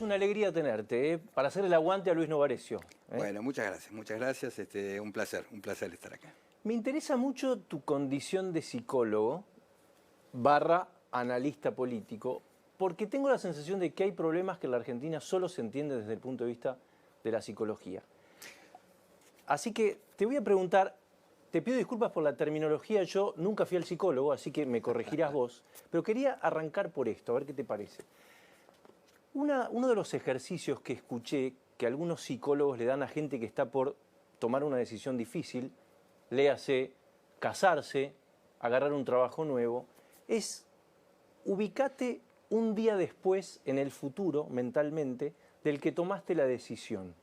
es una alegría tenerte, para hacer el aguante a Luis Novarecio. Bueno, muchas gracias. Un placer estar acá. Me interesa mucho tu condición de psicólogo barra analista político, porque tengo la sensación de que hay problemas que en la Argentina solo se entienden desde el punto de vista de la psicología. Así que te voy a preguntar, te pido disculpas por la terminología, yo nunca fui al psicólogo, así que me corregirás vos, pero quería arrancar por esto, a ver qué te parece. Uno de los ejercicios que escuché que algunos psicólogos le dan a gente que está por tomar una decisión difícil, léase, casarse, agarrar un trabajo nuevo, es ubicate un día después en el futuro, mentalmente, del que tomaste la decisión.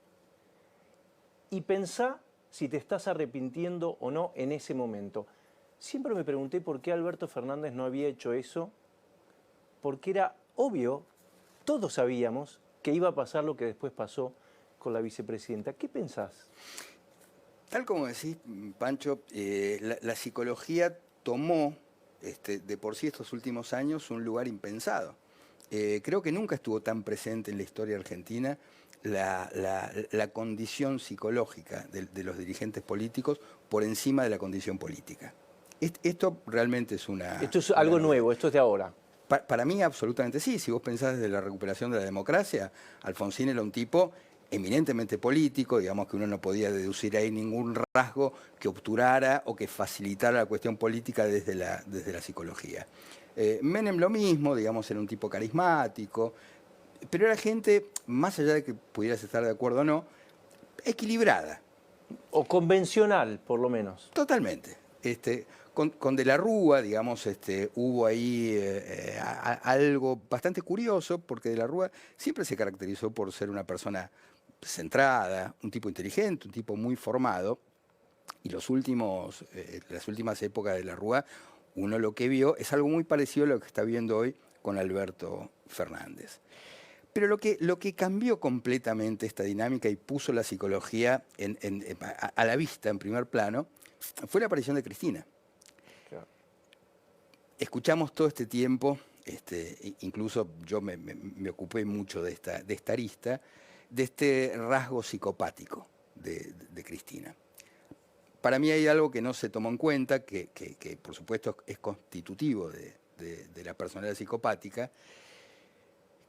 Y pensá si te estás arrepintiendo o no en ese momento. Siempre me pregunté por qué Alberto Fernández no había hecho eso, porque era obvio, todos sabíamos que iba a pasar lo que después pasó con la vicepresidenta. ¿Qué pensás? Tal como decís, Pancho, la psicología tomó de por sí estos últimos años un lugar impensado. Creo que nunca estuvo tan presente en la historia argentina la condición psicológica de los dirigentes políticos por encima de la condición política. Esto realmente es una... Esto es algo nuevo, esto es de ahora. Para mí absolutamente sí. Si vos pensás desde la recuperación de la democracia, Alfonsín era un tipo eminentemente político, digamos que uno no podía deducir ahí ningún rasgo que obturara o que facilitara la cuestión política desde la psicología. Menem lo mismo, digamos, era un tipo carismático, pero era gente, más allá de que pudieras estar de acuerdo o no, equilibrada. O convencional, por lo menos. Totalmente. Con De la Rúa, digamos, hubo ahí algo bastante curioso, porque De la Rúa siempre se caracterizó por ser una persona centrada, un tipo inteligente, un tipo muy formado, y las últimas épocas de De la Rúa, uno lo que vio es algo muy parecido a lo que está viendo hoy con Alberto Fernández. Pero lo que cambió completamente esta dinámica y puso la psicología a la vista, en primer plano, fue la aparición de Cristina. Claro. Escuchamos todo este tiempo, incluso yo me ocupé mucho de esta arista, de este rasgo psicopático de Cristina. Para mí hay algo que no se tomó en cuenta, que por supuesto es constitutivo de la personalidad psicopática,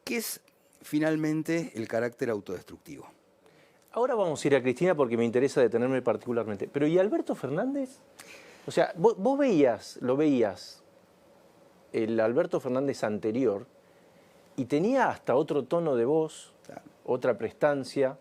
que es finalmente el carácter autodestructivo. Ahora vamos a ir a Cristina porque me interesa detenerme particularmente. Pero ¿y Alberto Fernández? O sea, vos lo veías, el Alberto Fernández anterior, y tenía hasta otro tono de voz, Claro. otra prestancia.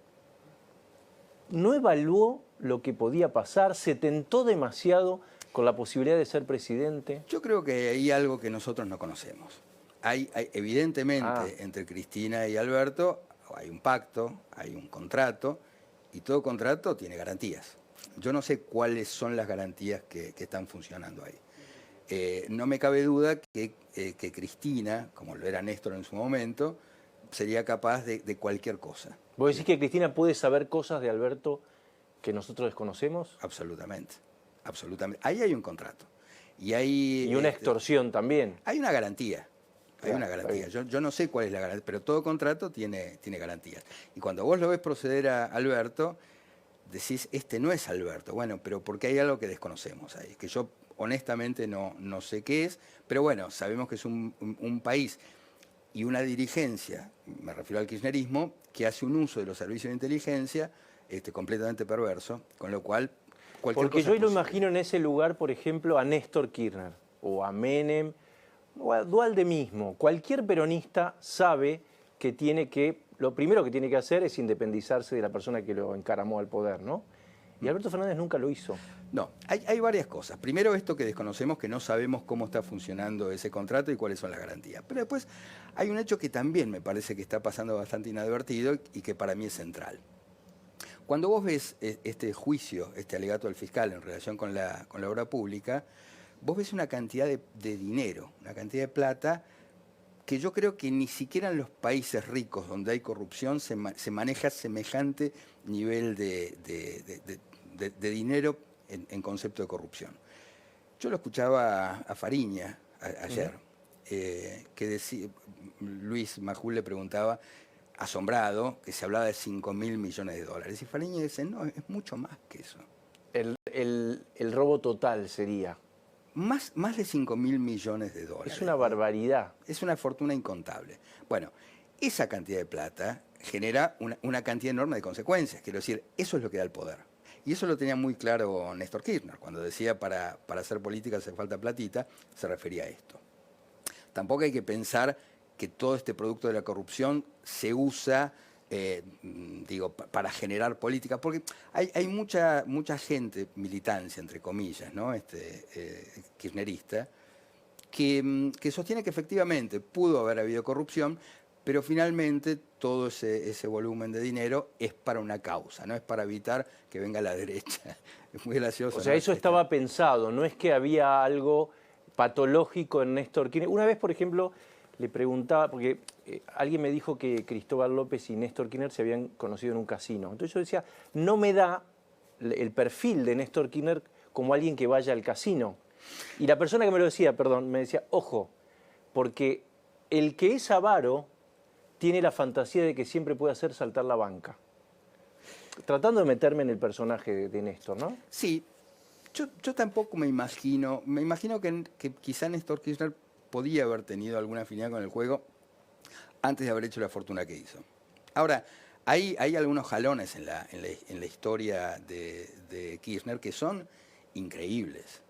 No evaluó lo que podía pasar, se tentó demasiado con la posibilidad de ser presidente. Yo creo que hay algo que nosotros no conocemos. Hay evidentemente, entre Cristina y Alberto, hay un pacto, hay un contrato, y todo contrato tiene garantías. Yo no sé cuáles son las garantías que están funcionando ahí. No me cabe duda que Cristina, como lo era Néstor en su momento, sería capaz de cualquier cosa. ¿Vos decís que Cristina puede saber cosas de Alberto que nosotros desconocemos? Absolutamente, absolutamente. Ahí hay un contrato. Y una extorsión también. Hay una garantía. Hay Claro, una garantía. Yo no sé cuál es la garantía, pero todo contrato tiene garantías. Y cuando vos lo ves proceder a Alberto, decís, este no es Alberto. Bueno, pero porque hay algo que desconocemos ahí, que yo honestamente no sé qué es, pero bueno, sabemos que es un país y una dirigencia, me refiero al kirchnerismo, que hace un uso de los servicios de inteligencia completamente perverso, con lo cual cualquier Porque cosa yo es lo posible. imagino en ese lugar, por ejemplo, a Néstor Kirchner o a Menem, o a Duhalde mismo. Cualquier peronista sabe que lo primero que tiene que hacer es independizarse de la persona que lo encaramó al poder, ¿no? Y Alberto Fernández nunca lo hizo. No, hay varias cosas. Primero esto que desconocemos, que no sabemos cómo está funcionando ese contrato y cuáles son las garantías. Pero después hay un hecho que también me parece que está pasando bastante inadvertido y que para mí es central. Cuando vos ves este juicio, este alegato del fiscal en relación con la obra pública, vos ves una cantidad de dinero, una cantidad de plata que yo creo que ni siquiera en los países ricos donde hay corrupción se maneja semejante nivel de dinero en concepto de corrupción. Yo lo escuchaba a Fariña ayer, que decía, Luis Majul le preguntaba asombrado que se hablaba de 5.000 millones de dólares. Y Fariña dice, no, es mucho más que eso. El robo total sería. Más de 5.000 millones de dólares. Es una barbaridad. Es una fortuna incontable. Bueno, esa cantidad de plata genera una cantidad enorme de consecuencias. Quiero decir, eso es lo que da el poder. Y eso lo tenía muy claro Néstor Kirchner. Cuando decía para hacer política hace falta platita, se refería a esto. Tampoco hay que pensar que todo este producto de la corrupción se usa para generar política, porque hay mucha gente, militancia, entre comillas, ¿no? Kirchnerista, que sostiene que efectivamente pudo haber habido corrupción, pero finalmente todo ese volumen de dinero es para una causa, no es para evitar que venga la derecha. Es muy gracioso. O sea, ¿no? Eso estaba pensado, no es que había algo patológico en Néstor Kirchner. Una vez, por ejemplo, le preguntaba, porque alguien me dijo que Cristóbal López y Néstor Kirchner se habían conocido en un casino. Entonces yo decía, no me da el perfil de Néstor Kirchner como alguien que vaya al casino. Y la persona que me lo decía, perdón, me decía, ojo, porque el que es avaro tiene la fantasía de que siempre puede hacer saltar la banca. Tratando de meterme en el personaje de Néstor, ¿no? Sí, yo tampoco me imagino que quizá Néstor Kirchner podía haber tenido alguna afinidad con el juego antes de haber hecho la fortuna que hizo. Ahora, hay algunos jalones en la historia de Kirchner que son increíbles.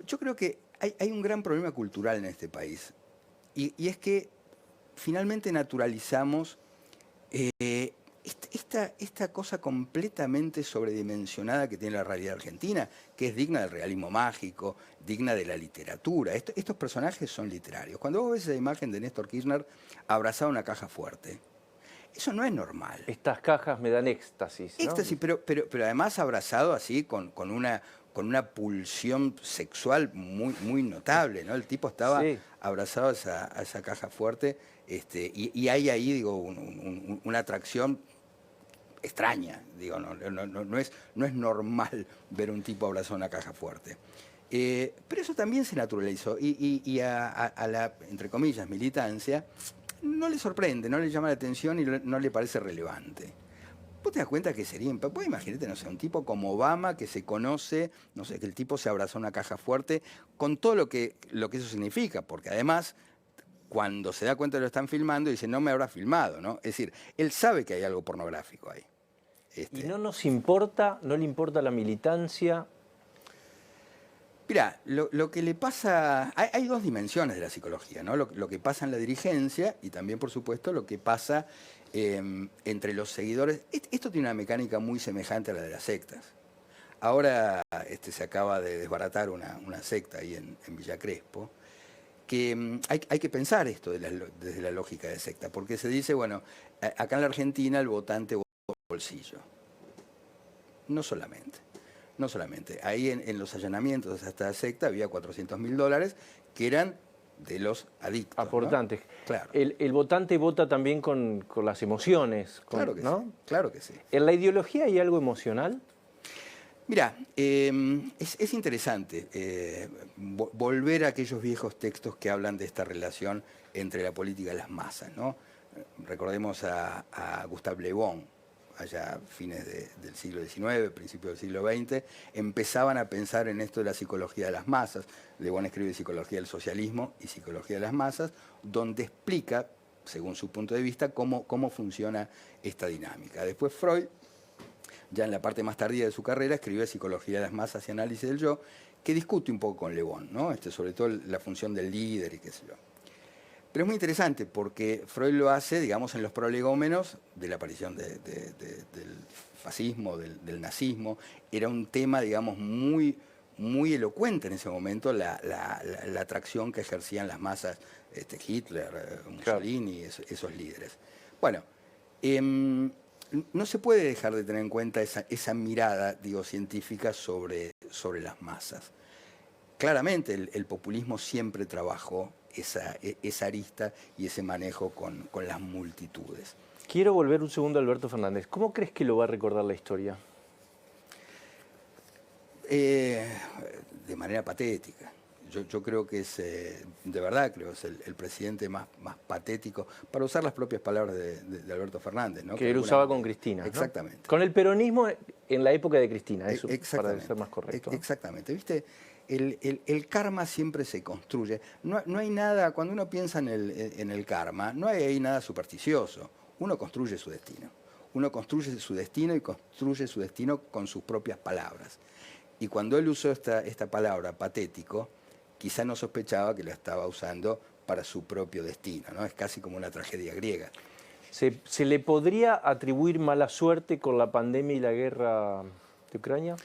Yo creo que hay un gran problema cultural en este país, y es que finalmente naturalizamos esta cosa completamente sobredimensionada que tiene la realidad argentina, que es digna del realismo mágico, digna de la literatura. Estos personajes son literarios. Cuando vos ves esa imagen de Néstor Kirchner abrazado a una caja fuerte, eso no es normal. Estas cajas me dan éxtasis, ¿no? Éxtasis, pero además abrazado así con una pulsión sexual muy notable, ¿no? El tipo estaba abrazado a esa caja fuerte, y hay ahí, digo, una atracción extraña, digo, no es normal ver un tipo abrazado a una caja fuerte. Pero eso también se naturalizó, y a la, entre comillas, militancia, no le sorprende, no le llama la atención y no le parece relevante. Vos te das cuenta que sería, vos imagínate, no sé, un tipo como Obama que se conoce, no sé, que el tipo se abrazó a una caja fuerte, con todo lo que eso significa, porque además, cuando se da cuenta de lo están filmando, dice, no me habrá filmado, ¿no? Es decir, él sabe que hay algo pornográfico ahí. ¿Y no nos importa, no le importa la militancia? Mirá, lo que le pasa, hay dos dimensiones de la psicología, ¿no? Lo que pasa en la dirigencia y también, por supuesto, lo que pasa entre los seguidores. Esto tiene una mecánica muy semejante a la de las sectas. Ahora se acaba de desbaratar una secta ahí en Villa Crespo, que hay que pensar esto desde la lógica de secta, porque se dice, bueno, acá en la Argentina el votante vota por bolsillo. No solamente. Ahí en los allanamientos a esta secta había $400.000 que eran de los adictos. Aportantes. ¿No? Claro. El votante vota también con las emociones. Claro que ¿no? sí, claro que sí. ¿En la ideología hay algo emocional? Mirá, es interesante volver a aquellos viejos textos que hablan de esta relación entre la política y las masas, ¿no? Recordemos a Gustave Le Bon, allá fines del siglo XIX, principios del siglo XX, empezaban a pensar en esto de la psicología de las masas. Le Bon escribe Psicología del Socialismo y Psicología de las Masas, donde explica, según su punto de vista, cómo funciona esta dinámica. Después Freud, ya en la parte más tardía de su carrera, escribió Psicología de las Masas y Análisis del Yo, que discute un poco con Le Bon, ¿no? Sobre todo la función del líder y qué sé yo. Pero es muy interesante porque Freud lo hace, digamos, en los prolegómenos de la aparición del fascismo, del nazismo. Era un tema, digamos, muy elocuente en ese momento, la atracción que ejercían las masas, Hitler, Mussolini, claro. esos líderes. Bueno, no se puede dejar de tener en cuenta esa mirada, digo, científica sobre las masas. Claramente el populismo siempre trabajó esa arista y ese manejo con las multitudes. Quiero volver un segundo a Alberto Fernández. ¿Cómo crees que lo va a recordar la historia? De manera patética. yo creo que es, de verdad creo, es el presidente más patético, para usar las propias palabras de Alberto Fernández, ¿no? Que él usaba con Cristina, ¿no? Exactamente. Con el peronismo en la época de Cristina, eso para ser más correcto, ¿no? Exactamente, ¿viste? El karma siempre se construye. No hay nada, cuando uno piensa en el karma, no hay ahí nada supersticioso. Uno construye su destino. Uno construye su destino y construye su destino con sus propias palabras. Y cuando él usó esta palabra, patético, quizá no sospechaba que la estaba usando para su propio destino, ¿no? Es casi como una tragedia griega. ¿Se le podría atribuir mala suerte con la pandemia y la guerra de Ucrania?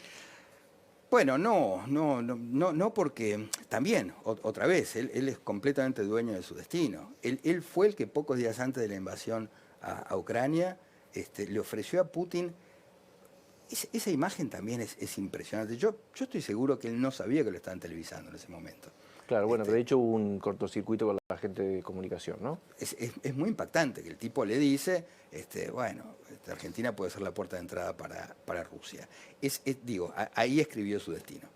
Bueno, no porque también, otra vez, él es completamente dueño de su destino. Él fue el que pocos días antes de la invasión a Ucrania le ofreció a Putin. Esa imagen también es impresionante. Yo estoy seguro que él no sabía que lo estaban televisando en ese momento. Claro, bueno, pero de hecho hubo un cortocircuito con la gente de comunicación, ¿no? Es muy impactante que el tipo le dice, bueno, Argentina puede ser la puerta de entrada para Rusia. Digo, ahí escribió su destino.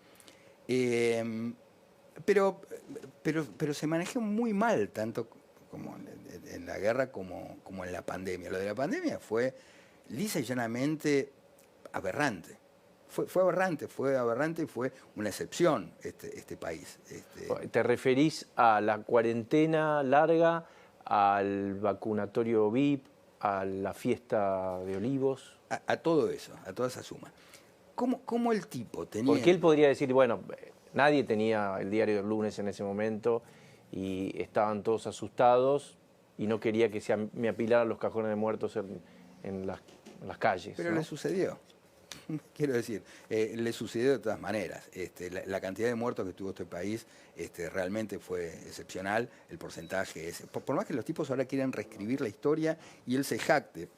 Pero se manejó muy mal, tanto como en la guerra como en la pandemia. Lo de la pandemia fue lisa y llanamente aberrante. Fue aberrante y fue una excepción este país. ¿Te referís a la cuarentena larga, al vacunatorio VIP, a la fiesta de Olivos? A todo eso, a toda esa suma. ¿Cómo el tipo tenía...? Porque él podría decir, bueno, nadie tenía el diario del lunes en ese momento y estaban todos asustados y no quería que se me apilaran los cajones de muertos en las calles. Pero ¿no? le sucedió. Quiero decir, le sucedió de todas maneras. La cantidad de muertos que tuvo este país realmente fue excepcional. El porcentaje es... Por más que los tipos ahora quieren reescribir la historia y él se jacte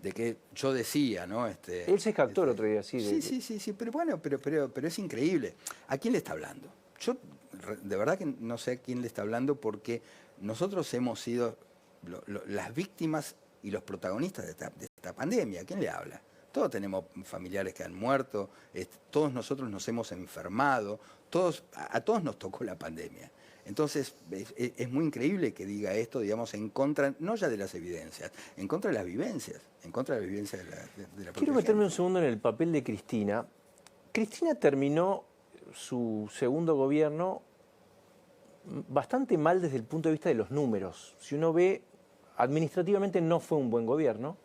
de que yo decía, ¿no? Él se jactó el otro día, sí. Sí, pero bueno, pero es increíble. ¿A quién le está hablando? Yo de verdad que no sé a quién le está hablando porque nosotros hemos sido las víctimas y los protagonistas de esta pandemia. ¿A quién le habla? Todos tenemos familiares que han muerto, todos nosotros nos hemos enfermado, a todos nos tocó la pandemia. Entonces, es muy increíble que diga esto, digamos, en contra, no ya de las evidencias, en contra de las vivencias, en contra de las vivencias de la propia Quiero meterme gente. un segundo en el papel de Cristina. Cristina terminó su segundo gobierno bastante mal desde el punto de vista de los números. Si uno ve, administrativamente no fue un buen gobierno.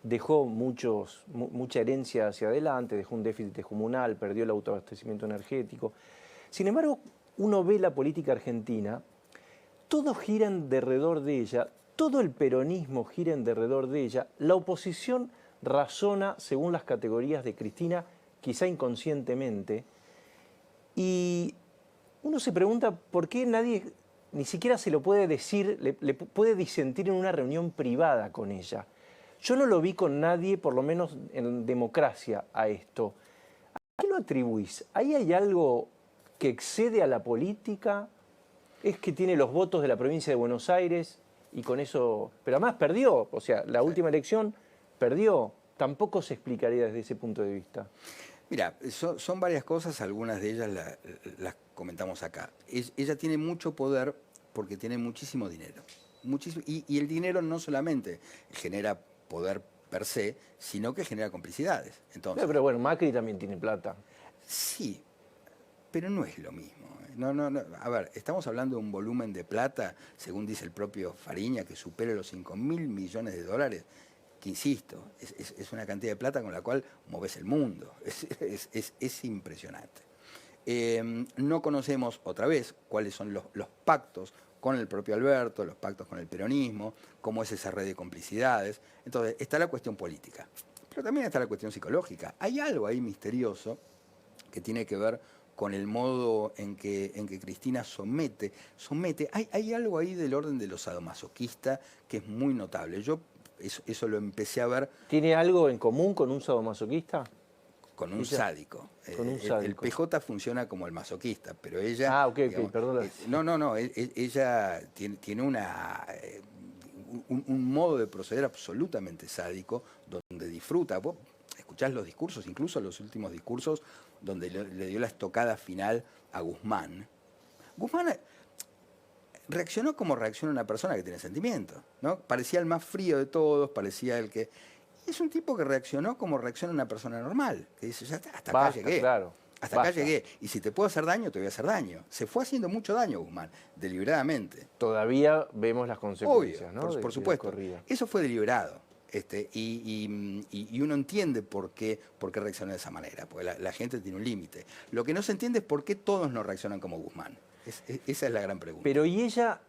Dejó mucha herencia hacia adelante, dejó un déficit descomunal, perdió el autoabastecimiento energético. Sin embargo, uno ve la política argentina, todos giran alrededor de ella, todo el peronismo gira alrededor de ella, la oposición razona según las categorías de Cristina, quizá inconscientemente, y uno se pregunta por qué nadie ni siquiera se lo puede decir, le puede disentir en una reunión privada con ella. Yo no lo vi con nadie, por lo menos en democracia, a esto. ¿A qué lo atribuís? ¿Ahí hay algo que excede a la política? ¿Es que tiene los votos de la provincia de Buenos Aires y con eso... Pero además perdió, o sea, la última elección perdió. Tampoco se explicaría desde ese punto de vista. Mira, son varias cosas, algunas de ellas las comentamos acá. Ella tiene mucho poder porque tiene muchísimo dinero. Y el dinero no solamente genera poder per se, sino que genera complicidades. Entonces, Pero bueno, Macri también tiene plata. Sí, pero no es lo mismo. No. A ver, estamos hablando de un volumen de plata, según dice el propio Fariña, que supera los 5.000 millones de dólares, que insisto, es una cantidad de plata con la cual moves el mundo. Es impresionante. No conocemos, otra vez, cuáles son los pactos con el propio Alberto, los pactos con el peronismo, cómo es esa red de complicidades. Entonces, está la cuestión política, pero también está la cuestión psicológica. Hay algo ahí misterioso que tiene que ver con el modo en que Cristina somete. Hay algo ahí del orden de lo sadomasoquista que es muy notable. Yo eso lo empecé a ver. ¿Tiene algo en común con un sadomasoquista? Con un sádico. Con un sádico. El PJ funciona como el masoquista, pero ella... Ok, perdón. Ella tiene un modo de proceder absolutamente sádico, donde disfruta. Vos escuchás los discursos, incluso los últimos discursos, donde le dio la estocada final a Guzmán. Guzmán reaccionó como reacciona una persona que tiene sentimientos, ¿no? Parecía el más frío de todos, parecía el que... Es un tipo que reaccionó como reacciona una persona normal, que dice, ya está, hasta acá llegué. Claro, Hasta acá llegué. Y si te puedo hacer daño, te voy a hacer daño. Se fue haciendo mucho daño Guzmán, deliberadamente. Todavía vemos las consecuencias, Obvio, ¿no? por supuesto. De la corrida. Eso fue deliberado. Y uno entiende por qué reacciona de esa manera, porque la gente tiene un límite. Lo que no se entiende es por qué todos no reaccionan como Guzmán. Esa es la gran pregunta. Pero ¿y ella,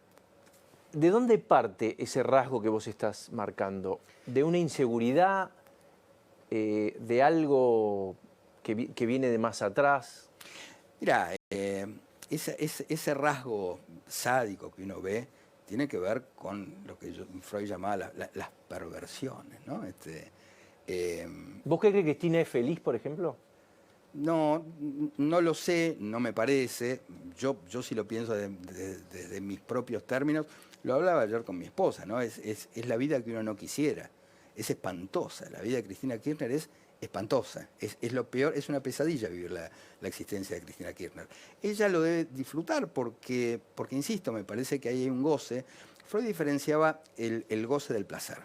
de dónde parte ese rasgo que vos estás marcando? ¿De una inseguridad? ¿De algo que viene de más atrás? Mira, ese rasgo sádico que uno ve tiene que ver con lo que Freud llamaba las perversiones, ¿no? ¿Vos crees que Cristina es feliz, por ejemplo? No, no lo sé, no me parece. Yo sí lo pienso desde mis propios términos. Lo hablaba ayer con mi esposa, ¿no? Es la vida que uno no quisiera. Es espantosa. La vida de Cristina Kirchner es espantosa. Es lo peor, es una pesadilla vivir la existencia de Cristina Kirchner. Ella lo debe disfrutar porque insisto, me parece que ahí hay un goce. Freud diferenciaba el goce del placer.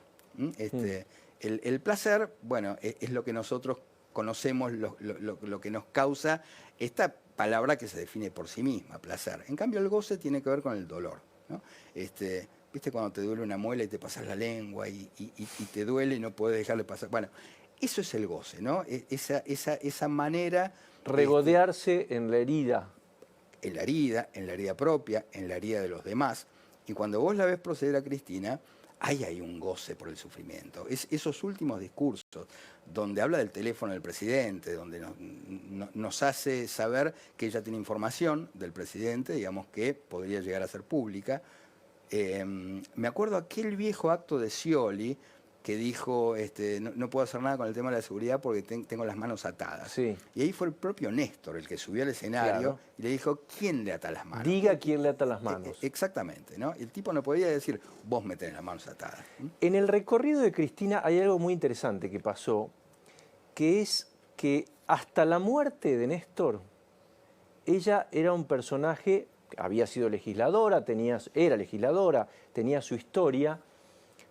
El placer, bueno, es lo que nosotros conocemos, lo que nos causa esta palabra que se define por sí misma, placer. En cambio, el goce tiene que ver con el dolor, ¿no? ¿Viste cuando te duele una muela y te pasas la lengua y te duele y no puedes dejarle pasar? Bueno, eso es el goce, ¿no? Esa manera... Regodearse en la herida. En la herida propia, en la herida de los demás. Y cuando vos la ves proceder a Cristina, ahí hay un goce por el sufrimiento. Esos últimos discursos, donde habla del teléfono del presidente, donde nos hace saber que ella tiene información del presidente, digamos que podría llegar a ser pública. Me acuerdo aquel viejo acto de Scioli que dijo, no puedo hacer nada con el tema de la seguridad porque tengo las manos atadas. Sí. Y ahí fue el propio Néstor el que subió al escenario, claro, y le dijo, ¿quién le ata las manos? Diga quién le ata las manos. Exactamente, ¿no? El tipo no podía decir, vos me tenés las manos atadas. En el recorrido de Cristina hay algo muy interesante que pasó, que es que hasta la muerte de Néstor, ella era un personaje, había sido legisladora, era legisladora, tenía su historia,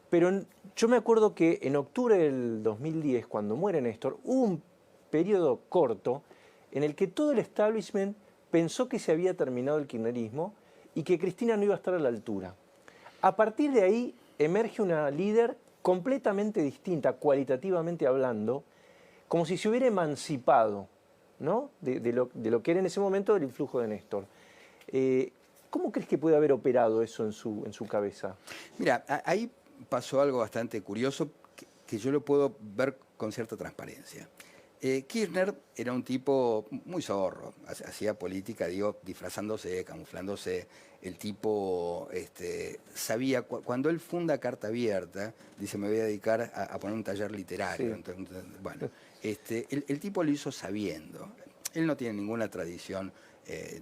pero yo me acuerdo que en octubre del 2010, cuando muere Néstor, hubo un periodo corto en el que todo el establishment pensó que se había terminado el kirchnerismo y que Cristina no iba a estar a la altura. A partir de ahí emerge una líder completamente distinta, cualitativamente hablando, como si se hubiera emancipado, ¿no? de lo que era en ese momento el influjo de Néstor. ¿Cómo crees que puede haber operado eso en su cabeza? Mira, ahí pasó algo bastante curioso que yo lo puedo ver con cierta transparencia. Kirchner era un tipo muy zorro, hacía política, digo, disfrazándose, camuflándose. El tipo sabía, cuando él funda Carta Abierta, dice, me voy a dedicar a poner un taller literario. Sí. Entonces, bueno, el tipo lo hizo sabiendo. Él no tiene ninguna tradición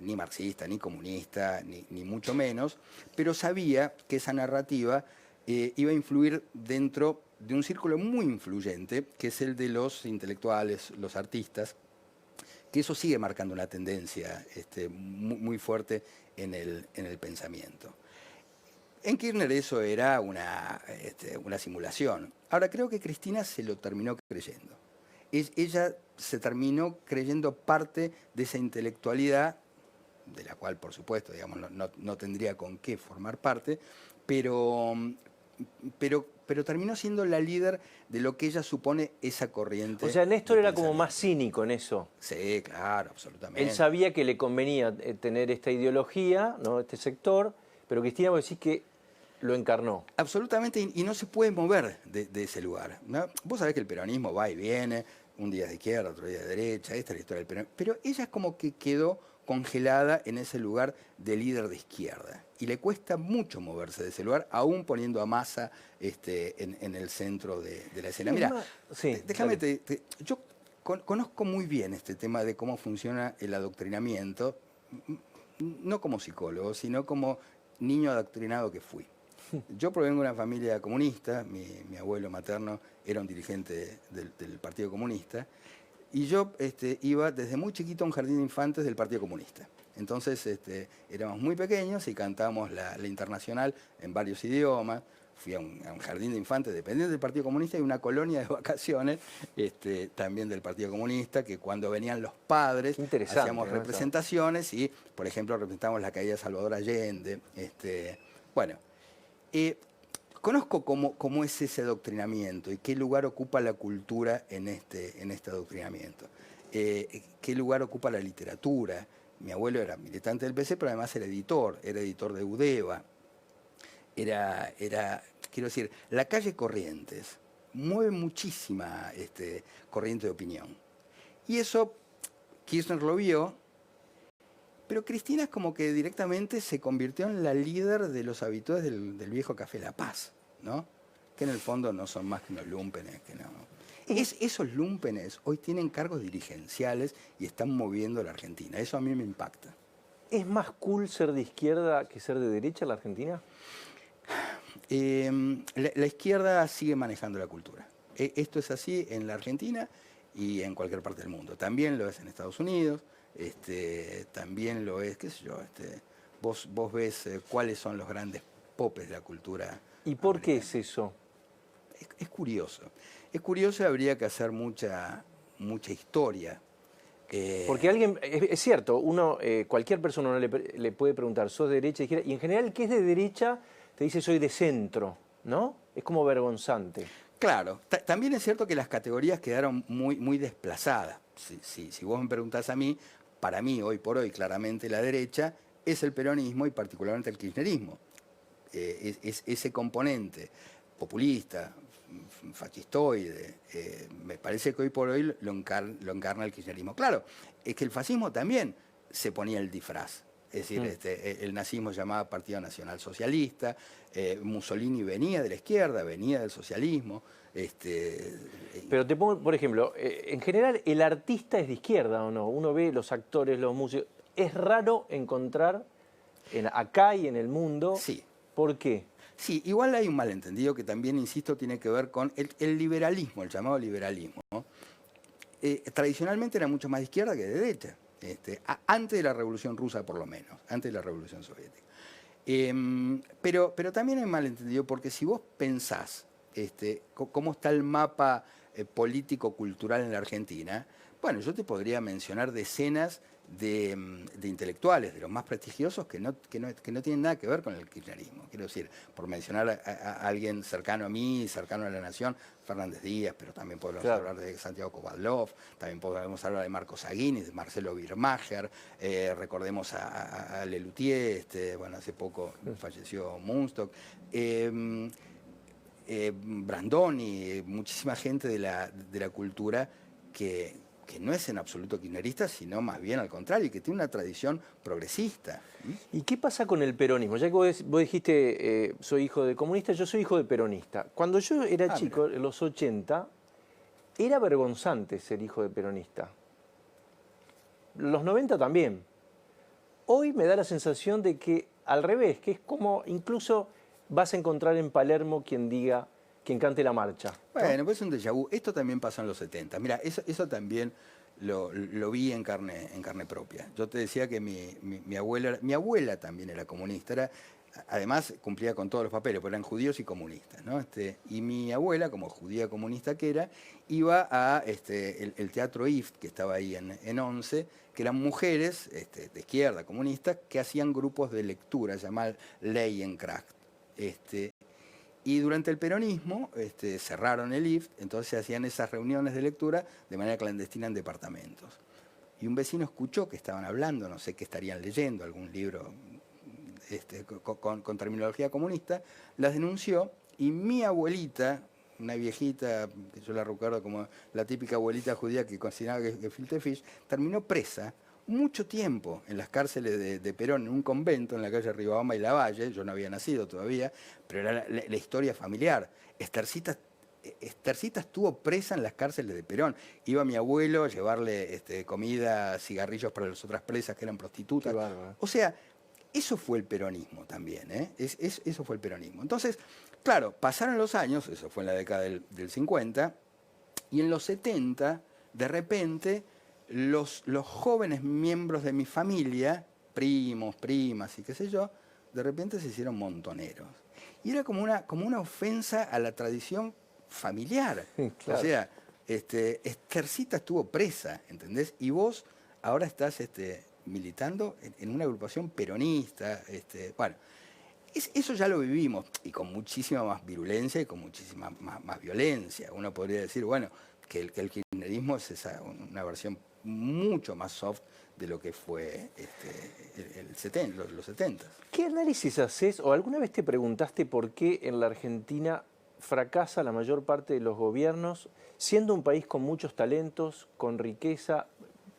ni marxista, ni comunista, ni mucho menos, pero sabía que esa narrativa iba a influir dentro de un círculo muy influyente, que es el de los intelectuales, los artistas, que eso sigue marcando una tendencia muy fuerte en el pensamiento. En Kirchner eso era una simulación. Ahora, creo que Cristina se lo terminó creyendo. Ella se terminó creyendo parte de esa intelectualidad, de la cual, por supuesto, digamos, no tendría con qué formar parte, pero terminó siendo la líder de lo que ella supone esa corriente. O sea, Néstor era como más cínico en eso. Sí, claro, absolutamente. Él sabía que le convenía tener esta ideología, ¿no? Este sector, pero Cristina, vos decís que lo encarnó. Absolutamente, y no se puede mover de ese lugar, ¿no? Vos sabés que el peronismo va y viene, un día de izquierda, otro día de derecha, esta es la historia del peronismo, pero ella es como que quedó congelada en ese lugar de líder de izquierda. Y le cuesta mucho moverse de ese lugar, aún poniendo a Massa en el centro de la escena. Mira, sí, déjame, yo conozco muy bien este tema de cómo funciona el adoctrinamiento, no como psicólogo, sino como niño adoctrinado que fui. Yo provengo de una familia comunista, mi abuelo materno era un dirigente del Partido Comunista, y yo iba desde muy chiquito a un jardín de infantes del Partido Comunista. Entonces éramos muy pequeños y cantábamos la Internacional en varios idiomas. Fui a un jardín de infantes dependiente del Partido Comunista y una colonia de vacaciones también del Partido Comunista, que cuando venían los padres hacíamos representaciones y, por ejemplo, representábamos la caída de Salvador Allende. Bueno, conozco cómo es ese adoctrinamiento y qué lugar ocupa la cultura en este adoctrinamiento. Qué lugar ocupa la literatura. Mi abuelo era militante del PC, pero además era editor de Udeva. Quiero decir, la calle Corrientes mueve muchísima corriente de opinión. Y eso Kirchner lo vio, pero Cristina es como que directamente se convirtió en la líder de los habitués del viejo Café La Paz, ¿no? Que en el fondo no son más que unos lúmpenes, que no. Esos lúmpenes hoy tienen cargos dirigenciales y están moviendo la Argentina. Eso a mí me impacta. ¿Es más cool ser de izquierda que ser de derecha en la Argentina? La izquierda sigue manejando la cultura. Esto es así en la Argentina y en cualquier parte del mundo. También lo es en Estados Unidos, también lo es, qué sé yo, vos ves cuáles son los grandes popes de la cultura. ¿Y por qué es eso? Es curioso. Es curioso, habría que hacer mucha historia. Porque alguien, es cierto, cualquier persona le puede preguntar, ¿sos de derecha, izquierda? Y en general el que es de derecha te dice soy de centro, ¿no? Es como vergonzante. Claro, también es cierto que las categorías quedaron muy desplazadas. Si vos me preguntás a mí, para mí, hoy por hoy, claramente la derecha es el peronismo y particularmente el kirchnerismo. Es ese componente populista, fascistoide, me parece que hoy por hoy lo encarna el kirchnerismo. Claro, es que el fascismo también se ponía el disfraz. Es decir, el nazismo llamaba Partido Nacional Socialista, Mussolini venía de la izquierda, venía del socialismo. Pero te pongo, por ejemplo, en general el artista es de izquierda o no, uno ve los actores, los músicos, es raro encontrar acá y en el mundo. Sí. ¿Por qué? Sí, igual hay un malentendido que también, insisto, tiene que ver con el liberalismo, el llamado liberalismo, ¿no? Tradicionalmente era mucho más de izquierda que de derecha. Antes de la Revolución Rusa, por lo menos, antes de la Revolución Soviética. Pero también hay malentendido porque si vos pensás cómo está el mapa político-cultural en la Argentina, bueno, yo te podría mencionar decenas de intelectuales, de los más prestigiosos, que no tienen nada que ver con el kirchnerismo. Quiero decir, por mencionar a alguien cercano a mí, cercano a la nación, Fernández Díaz, pero también podemos hablar de Santiago Kovadlov, también podemos hablar de Marcos Aguinis, de Marcelo Birmacher, recordemos a Lelutier, bueno, hace poco falleció Munstock, Brandoni, muchísima gente de la cultura que no es en absoluto kirchnerista, sino más bien al contrario, y que tiene una tradición progresista. ¿Y qué pasa con el peronismo? Ya que vos dijiste, soy hijo de comunista, yo soy hijo de peronista. Cuando yo era chico, en los 80, era vergonzante ser hijo de peronista. Los 90 también. Hoy me da la sensación de que al revés, que es como incluso vas a encontrar en Palermo quien cante la marcha, ¿no? Bueno, pues es un déjà vu. Esto también pasó en los 70. Mira, eso también lo vi en carne propia. Yo te decía que mi abuela también era comunista. Además, cumplía con todos los papeles, pero eran judíos y comunistas, ¿no? Y mi abuela, como judía comunista que era, iba a el Teatro IFT, que estaba ahí en Once, que eran mujeres de izquierda, comunistas, que hacían grupos de lectura, llamados Leyenkraft. Y durante el peronismo cerraron el IFT, entonces se hacían esas reuniones de lectura de manera clandestina en departamentos. Y un vecino escuchó que estaban hablando, no sé qué estarían leyendo, algún libro con terminología comunista, las denunció y mi abuelita, una viejita, que yo la recuerdo como la típica abuelita judía que cocinaba gefilte fish, terminó presa mucho tiempo en las cárceles de Perón, en un convento en la calle Ribabamba y Lavalle. Yo no había nacido todavía, pero era la historia familiar. Estercita estuvo presa en las cárceles de Perón. Iba mi abuelo a llevarle comida, cigarrillos para las otras presas que eran prostitutas. O sea, eso fue el peronismo también, ¿eh? Eso fue el peronismo. Entonces, claro, pasaron los años, eso fue en la década del 50, y en los 70, de repente, los jóvenes miembros de mi familia primos, primas y qué sé yo, de repente se hicieron montoneros. Y era como una ofensa a la tradición familiar. Claro. O sea, Estercita estuvo presa, ¿entendés? Y vos ahora estás militando en una agrupación peronista. Bueno, eso ya lo vivimos, y con muchísima más virulencia y con muchísima más violencia. Uno podría decir, bueno, que el kirchnerismo es una versión mucho más soft de lo que fue los 70. ¿Qué análisis haces o alguna vez te preguntaste por qué en la Argentina fracasa la mayor parte de los gobiernos, siendo un país con muchos talentos, con riqueza?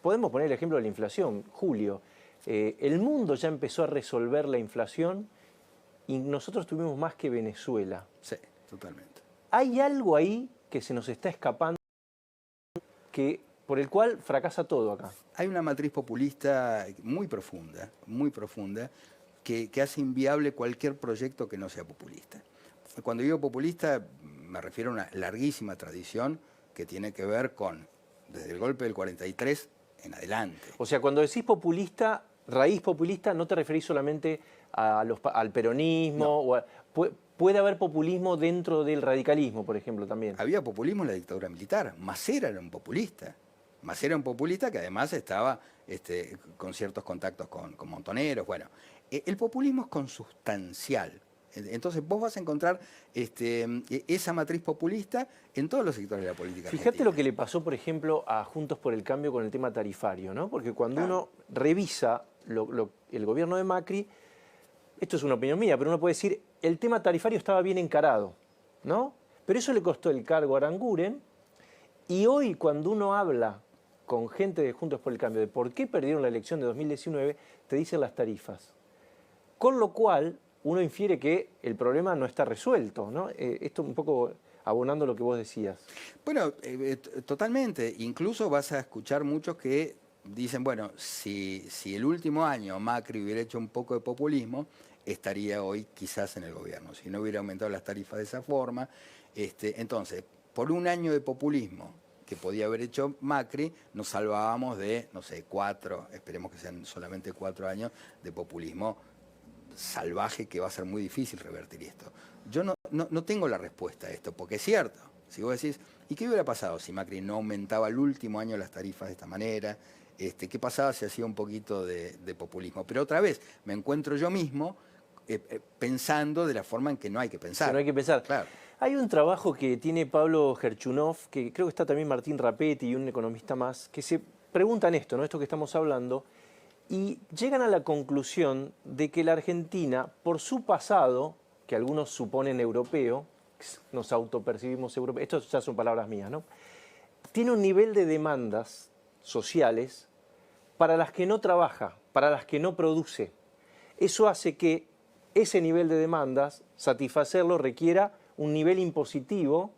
Podemos poner el ejemplo de la inflación, Julio. El mundo ya empezó a resolver la inflación y nosotros tuvimos más que Venezuela. Sí, totalmente. ¿Hay algo ahí que se nos está escapando por el cual fracasa todo acá? Hay una matriz populista muy profunda, que hace inviable cualquier proyecto que no sea populista. Cuando digo populista, me refiero a una larguísima tradición que tiene que ver con, desde el golpe del 43 en adelante. O sea, cuando decís populista, raíz populista, no te referís solamente al peronismo. No. Puede haber populismo dentro del radicalismo, por ejemplo, también. Había populismo en la dictadura militar. Masera era un populista. Masera era un populista que además estaba con ciertos contactos con montoneros. Bueno, el populismo es consustancial. Entonces vos vas a encontrar esa matriz populista en todos los sectores de la política Fíjate argentina. lo que le pasó, por ejemplo, a Juntos por el Cambio con el tema tarifario, ¿no? Porque cuando uno revisa el gobierno de Macri, esto es una opinión mía, pero uno puede decir, el tema tarifario estaba bien encarado, ¿no? Pero eso le costó el cargo a Aranguren, y hoy cuando uno habla con gente de Juntos por el Cambio de por qué perdieron la elección de 2019, te dicen las tarifas. Con lo cual, uno infiere que el problema no está resuelto, ¿no? Esto un poco abonando lo que vos decías. Bueno, totalmente. Incluso vas a escuchar muchos que dicen, bueno, si el último año Macri hubiera hecho un poco de populismo, estaría hoy quizás en el gobierno. Si no hubiera aumentado las tarifas de esa forma. Entonces, por un año de populismo que podía haber hecho Macri, nos salvábamos de, no sé, esperemos que sean solamente 4 años de populismo salvaje, que va a ser muy difícil revertir esto. Yo no tengo la respuesta a esto, porque es cierto. Si vos decís, ¿y qué hubiera pasado si Macri no aumentaba el último año las tarifas de esta manera? ¿Qué pasaba si hacía un poquito de populismo? Pero otra vez, me encuentro yo mismo pensando de la forma en que no hay que pensar. Que no hay que pensar. Claro. Hay un trabajo que tiene Pablo Gerchunov, que creo que está también Martín Rapetti y un economista más, que se preguntan esto, ¿no? Esto que estamos hablando, y llegan a la conclusión de que la Argentina, por su pasado, que algunos suponen europeo, nos autopercibimos europeos, esto ya son palabras mías, ¿no? Tiene un nivel de demandas sociales para las que no trabaja, para las que no produce. Eso hace que ese nivel de demandas, satisfacerlo, requiera un nivel impositivo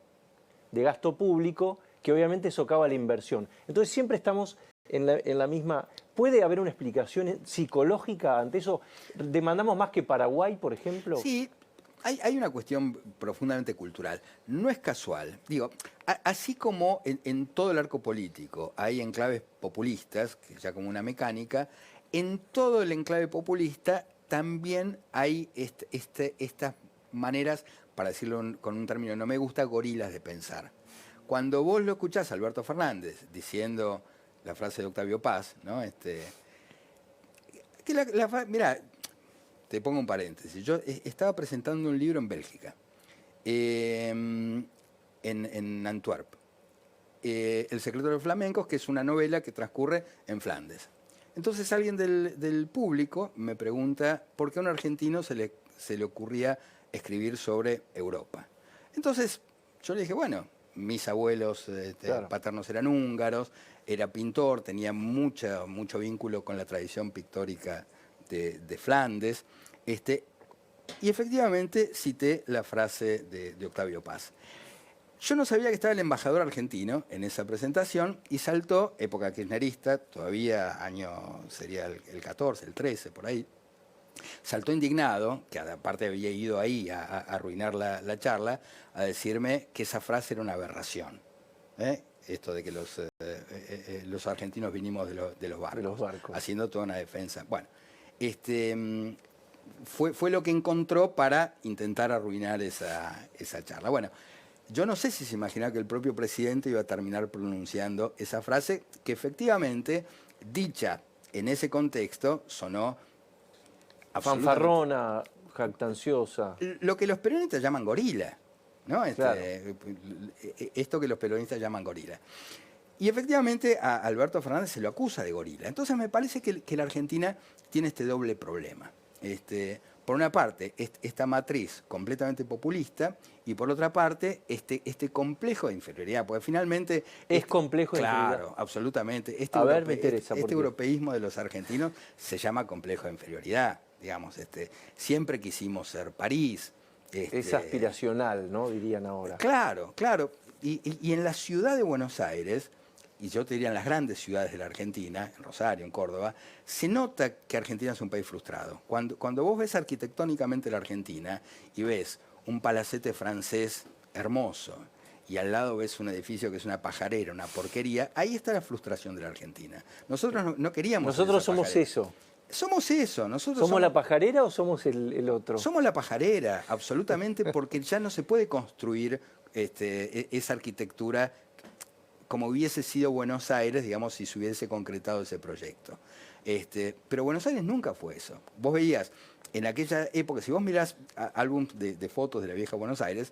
de gasto público que obviamente socava la inversión. Entonces siempre estamos en la misma... ¿Puede haber una explicación psicológica ante eso? ¿Demandamos más que Paraguay, por ejemplo? Sí, hay una cuestión profundamente cultural. No es casual. Digo, así como en todo el arco político hay enclaves populistas, que ya como una mecánica, en todo el enclave populista también hay estas maneras, para decirlo con un término que no me gusta, gorilas de pensar. Cuando vos lo escuchás a Alberto Fernández diciendo la frase de Octavio Paz, ¿no? Mirá, te pongo un paréntesis. Yo estaba presentando un libro en Bélgica, en Antwerp. El secreto de los flamencos, que es una novela que transcurre en Flandes. Entonces alguien del público me pregunta por qué a un argentino se le ocurría escribir sobre Europa. Entonces yo le dije, bueno, mis abuelos paternos eran húngaros, era pintor, tenía mucho vínculo con la tradición pictórica de Flandes, y efectivamente cité la frase de Octavio Paz. Yo no sabía que estaba el embajador argentino en esa presentación y saltó, época kirchnerista, todavía año sería el 14, el 13, por ahí, saltó indignado, que aparte había ido ahí a arruinar la charla, a decirme que esa frase era una aberración. Esto de que los argentinos vinimos de los barcos, haciendo toda una defensa. Bueno, fue lo que encontró para intentar arruinar esa charla. Bueno, yo no sé si se imaginaba que el propio presidente iba a terminar pronunciando esa frase, que efectivamente, dicha en ese contexto, sonó fanfarrona, jactanciosa. lo que los peronistas llaman gorila, ¿no? Claro. Esto que los peronistas llaman gorila. Y efectivamente a Alberto Fernández se lo acusa de gorila. Entonces me parece que la Argentina tiene este doble problema. Por una parte, esta matriz completamente populista, y por otra parte, este complejo de inferioridad, porque finalmente... Es complejo de inferioridad. Claro, absolutamente. Me interesa. Este europeísmo de los argentinos se llama complejo de inferioridad, digamos. Siempre quisimos ser París. Es aspiracional, ¿no? Dirían ahora. Claro, claro. Y en la ciudad de Buenos Aires, y yo te diría en las grandes ciudades de la Argentina, en Rosario, en Córdoba, se nota que Argentina es un país frustrado. Cuando vos ves arquitectónicamente la Argentina y ves un palacete francés hermoso y al lado ves un edificio que es una pajarera, una porquería, ahí está la frustración de la Argentina. Nosotros no queríamos... Nosotros somos eso. Somos eso. ¿Somos la pajarera o somos el otro? Somos la pajarera, absolutamente, porque ya no se puede construir esa arquitectura como hubiese sido Buenos Aires, digamos, si se hubiese concretado ese proyecto. Pero Buenos Aires nunca fue eso. Vos veías, en aquella época, si vos mirás álbumes de fotos de la vieja Buenos Aires,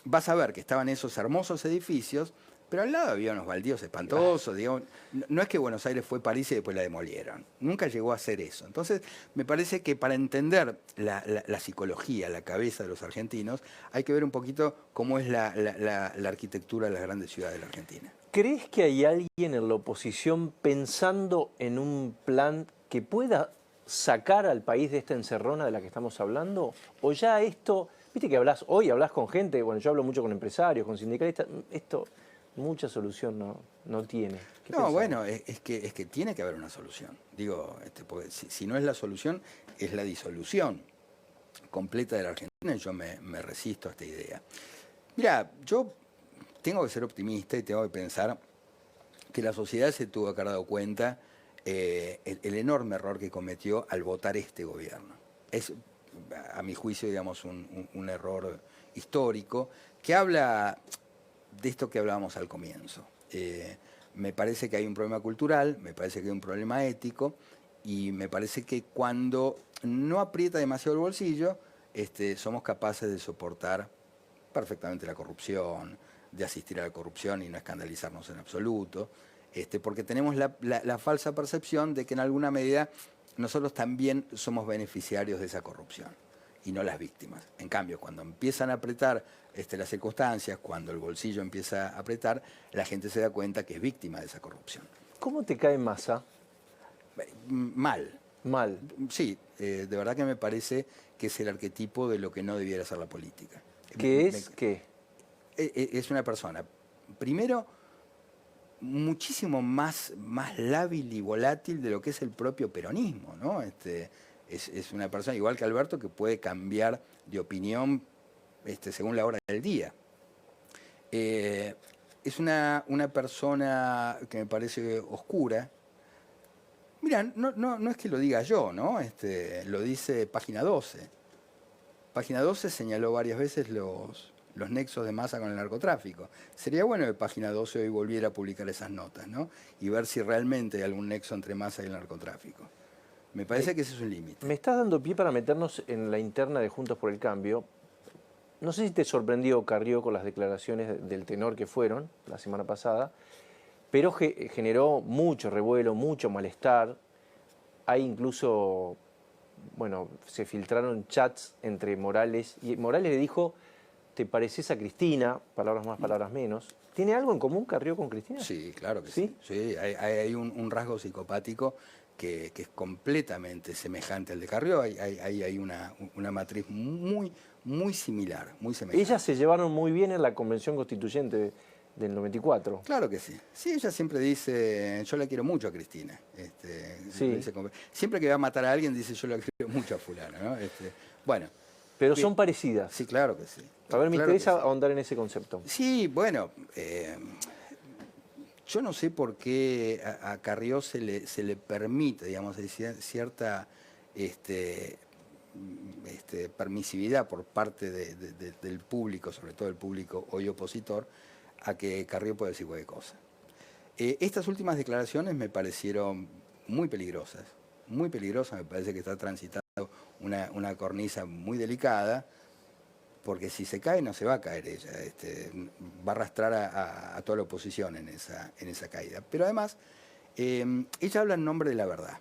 vas a ver que estaban esos hermosos edificios, pero al lado había unos baldíos espantosos, digamos. No es que Buenos Aires fue París y después la demolieron. Nunca llegó a ser eso. Entonces, me parece que para entender la psicología, la cabeza de los argentinos, hay que ver un poquito cómo es la arquitectura de las grandes ciudades de la Argentina. ¿Crees que hay alguien en la oposición pensando en un plan que pueda sacar al país de esta encerrona de la que estamos hablando? ¿O ya esto, viste que hoy hablas con gente, bueno, yo hablo mucho con empresarios, con sindicalistas, esto mucha solución no tiene? No, bueno, es que tiene que haber una solución. Digo, porque si no es la solución, es la disolución completa de la Argentina, y yo me resisto a esta idea. Mira, yo tengo que ser optimista y tengo que pensar que la sociedad se tuvo que haber dado cuenta el enorme error que cometió al votar este gobierno. Es, a mi juicio, digamos, un error histórico que habla de esto que hablábamos al comienzo. Me parece que hay un problema cultural, me parece que hay un problema ético, y me parece que cuando no aprieta demasiado el bolsillo, somos capaces de soportar perfectamente la corrupción, de asistir a la corrupción y no escandalizarnos en absoluto, porque tenemos la falsa percepción de que en alguna medida nosotros también somos beneficiarios de esa corrupción y no las víctimas. En cambio, cuando empiezan a apretar las circunstancias, cuando el bolsillo empieza a apretar, la gente se da cuenta que es víctima de esa corrupción. ¿Cómo te cae Massa? Mal. Mal. Sí, de verdad que me parece que es el arquetipo de lo que no debiera ser la política. ¿Qué es? ¿Qué? Es una persona, primero, muchísimo más lábil y volátil de lo que es el propio peronismo, ¿no? Es una persona, igual que Alberto, que puede cambiar de opinión según la hora del día. Es una persona que me parece oscura. Mira, no es que lo diga yo, ¿no? Lo dice Página 12. Página 12 señaló varias veces los nexos de Massa con el narcotráfico. Sería bueno que Página 12 hoy volviera a publicar esas notas, ¿no? Y ver si realmente hay algún nexo entre Massa y el narcotráfico. Me parece que ese es un límite. Me estás dando pie para meternos en la interna de Juntos por el Cambio. No sé si te sorprendió Carrió con las declaraciones del tenor que fueron la semana pasada, pero generó mucho revuelo, mucho malestar. Hay incluso, bueno, se filtraron chats entre Morales, y Morales le dijo: ¿te pareces a Cristina? Palabras más, palabras menos. ¿Tiene algo en común Carrió con Cristina? Sí, claro que sí. Sí, hay un rasgo psicopático que es completamente semejante al de Carrió. Hay una matriz muy similar, muy semejante. Ellas se llevaron muy bien en la Convención Constituyente del 94. Claro que sí. Sí, ella siempre dice: yo la quiero mucho a Cristina. Sí. Siempre que va a matar a alguien dice: yo la quiero mucho a fulana, ¿no? Bueno. Pero son parecidas. Sí, claro que sí. A ver, me claro interesa ahondar en ese concepto. Sí, bueno, yo no sé por qué a Carrió se le permite, digamos, cierta permisividad por parte del público, sobre todo el público hoy opositor, a que Carrió pueda decir cualquier cosa. Estas últimas declaraciones me parecieron muy peligrosas, me parece que está transitando una cornisa muy delicada, porque si se cae no se va a caer ella, va a arrastrar a toda la oposición en esa caída. Pero además, ella habla en nombre de la verdad.